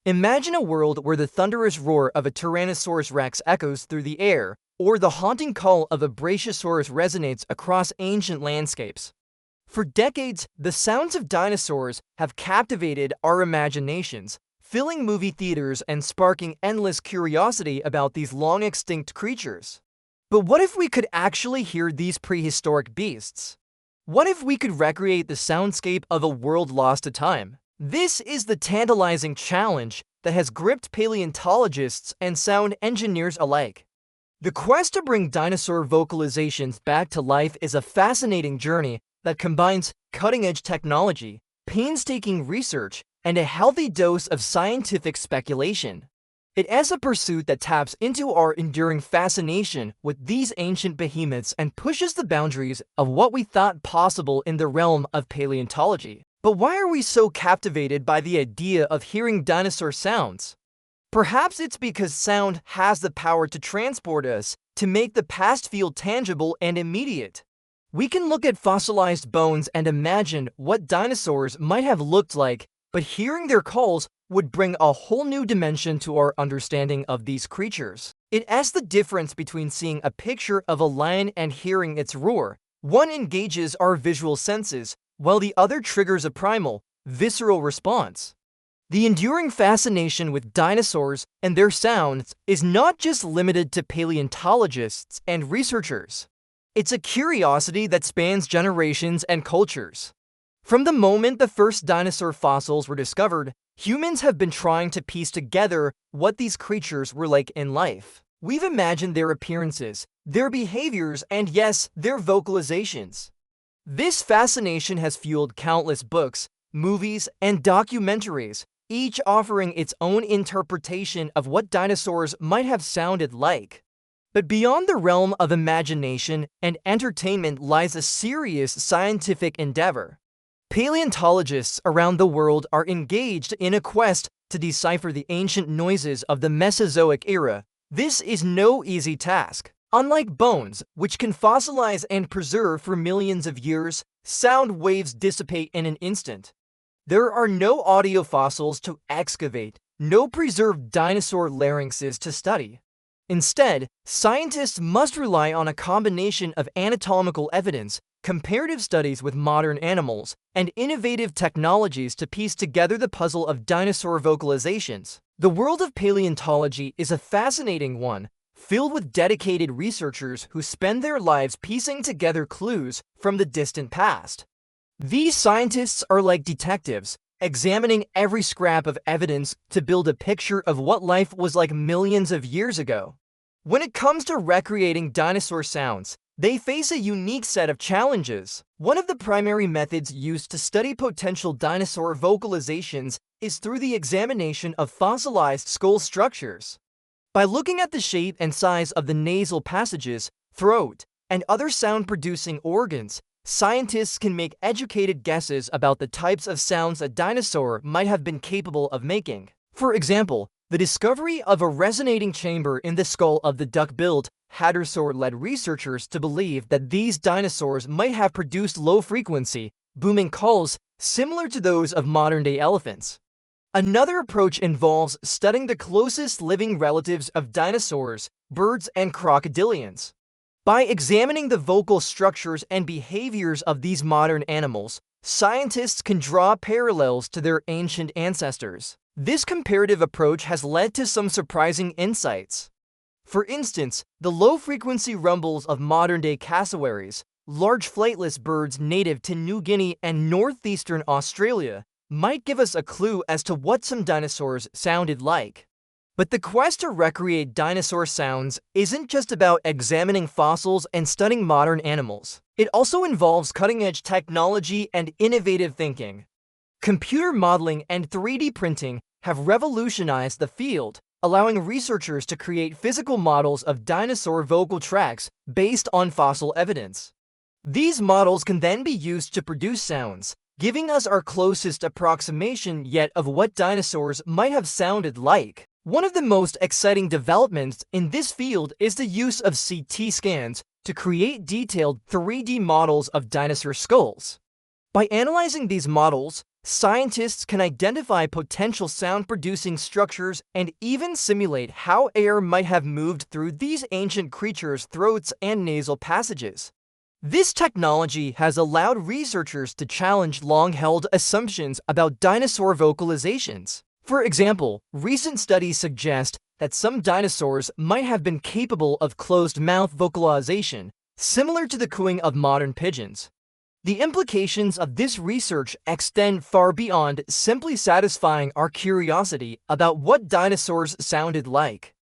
Imagine a world where the thunderous roar of a Tyrannosaurus rex echoes through the air, or the haunting call of a Brachiosaurus resonates across ancient landscapes. For decades, the sounds of dinosaurs have captivated our imaginations, filling movie theaters and sparking endless curiosity about these long-extinct creatures. But what if we could actually hear these prehistoric beasts? What if we could recreate the soundscape of a world lost to time? This is the tantalizing challenge that has gripped paleontologists and sound engineers alike. The quest to bring dinosaur vocalizations back to life is a fascinating journey that combines cutting-edge technology, painstaking research, and a healthy dose of scientific speculation. It is a pursuit that taps into our enduring fascination with these ancient behemoths and pushes the boundaries of what we thought possible in the realm of paleontology. But why are we so captivated by the idea of hearing dinosaur sounds? Perhaps it's because sound has the power to transport us, to make the past feel tangible and immediate. We can look at fossilized bones and imagine what dinosaurs might have looked like, but hearing their calls would bring a whole new dimension to our understanding of these creatures. It is the difference between seeing a picture of a lion and hearing its roar. One engages our visual senses, while the other triggers a primal, visceral response. The enduring fascination with dinosaurs and their sounds is not just limited to paleontologists and researchers. It's a curiosity that spans generations and cultures. From the moment the first dinosaur fossils were discovered, humans have been trying to piece together what these creatures were like in life. We've imagined their appearances, their behaviors, and yes, their vocalizations. This fascination has fueled countless books, movies, and documentaries, each offering its own interpretation of what dinosaurs might have sounded like. But beyond the realm of imagination and entertainment lies a serious scientific endeavor. Paleontologists around the world are engaged in a quest to decipher the ancient noises of the Mesozoic era. This is no easy task. Unlike bones, which can fossilize and preserve for millions of years, sound waves dissipate in an instant. There are no audio fossils to excavate, no preserved dinosaur larynxes to study. Instead, scientists must rely on a combination of anatomical evidence, comparative studies with modern animals, and innovative technologies to piece together the puzzle of dinosaur vocalizations. The world of paleontology is a fascinating one, filled with dedicated researchers who spend their lives piecing together clues from the distant past. These scientists are like detectives, examining every scrap of evidence to build a picture of what life was like millions of years ago. When it comes to recreating dinosaur sounds, they face a unique set of challenges. One of the primary methods used to study potential dinosaur vocalizations is through the examination of fossilized skull structures. By looking at the shape and size of the nasal passages, throat, and other sound-producing organs, scientists can make educated guesses about the types of sounds a dinosaur might have been capable of making. For example, the discovery of a resonating chamber in the skull of the duck-billed Hadrosaur led researchers to believe that these dinosaurs might have produced low-frequency, booming calls similar to those of modern-day elephants. Another approach involves studying the closest living relatives of dinosaurs, birds, and crocodilians. By examining the vocal structures and behaviors of these modern animals, scientists can draw parallels to their ancient ancestors. This comparative approach has led to some surprising insights. For instance, the low-frequency rumbles of modern-day cassowaries, large flightless birds native to New Guinea and northeastern Australia, might give us a clue as to what some dinosaurs sounded like. But the quest to recreate dinosaur sounds isn't just about examining fossils and studying modern animals. It also involves cutting-edge technology and innovative thinking. Computer modeling and 3D printing have revolutionized the field, allowing researchers to create physical models of dinosaur vocal tracts based on fossil evidence. These models can then be used to produce sounds, giving us our closest approximation yet of what dinosaurs might have sounded like. One of the most exciting developments in this field is the use of CT scans to create detailed 3D models of dinosaur skulls. By analyzing these models, Scientists can identify potential sound-producing structures and even simulate how air might have moved through these ancient creatures' throats and nasal passages. This technology has allowed researchers to challenge long-held assumptions about dinosaur vocalizations. For example, recent studies suggest that some dinosaurs might have been capable of closed-mouth vocalization, similar to the cooing of modern pigeons. The implications of this research extend far beyond simply satisfying our curiosity about what dinosaurs sounded like.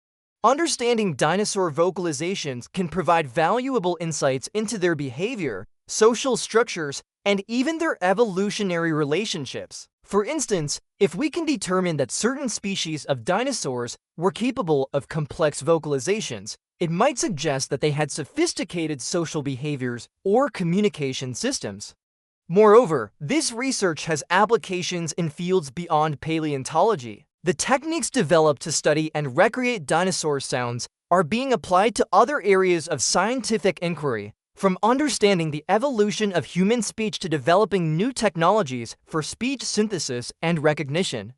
Understanding dinosaur vocalizations can provide valuable insights into their behavior, social structures, and even their evolutionary relationships. For instance, if we can determine that certain species of dinosaurs were capable of complex vocalizations, it might suggest that they had sophisticated social behaviors or communication systems. Moreover, this research has applications in fields beyond paleontology. The techniques developed to study and recreate dinosaur sounds are being applied to other areas of scientific inquiry, from understanding the evolution of human speech to developing new technologies for speech synthesis and recognition.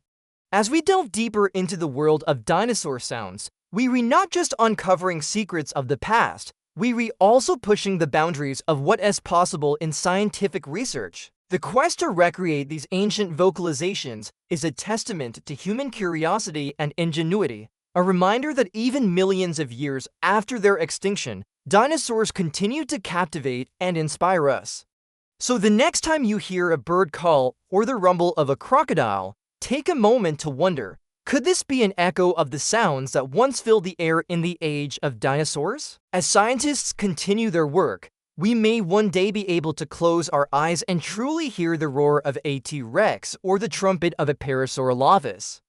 As we delve deeper into the world of dinosaur sounds, we are not just uncovering secrets of the past, we are also pushing the boundaries of what is possible in scientific research. The quest to recreate these ancient vocalizations is a testament to human curiosity and ingenuity, a reminder that even millions of years after their extinction, dinosaurs continue to captivate and inspire us. So the next time you hear a bird call or the rumble of a crocodile, take a moment to wonder, could this be an echo of the sounds that once filled the air in the age of dinosaurs? As scientists continue their work, we may one day be able to close our eyes and truly hear the roar of a T-Rex or the trumpet of a Parasaurolophus.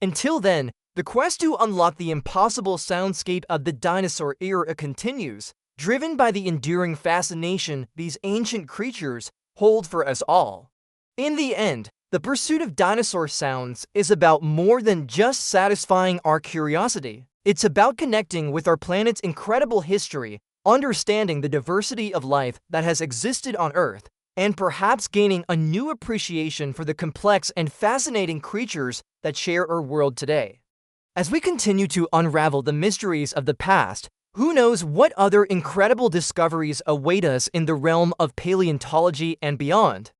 Until then, the quest to unlock the impossible soundscape of the dinosaur era continues, driven by the enduring fascination these ancient creatures hold for us all. In the end, the pursuit of dinosaur sounds is about more than just satisfying our curiosity. It's about connecting with our planet's incredible history, understanding the diversity of life that has existed on Earth, and perhaps gaining a new appreciation for the complex and fascinating creatures that share our world today. As we continue to unravel the mysteries of the past, who knows what other incredible discoveries await us in the realm of paleontology and beyond?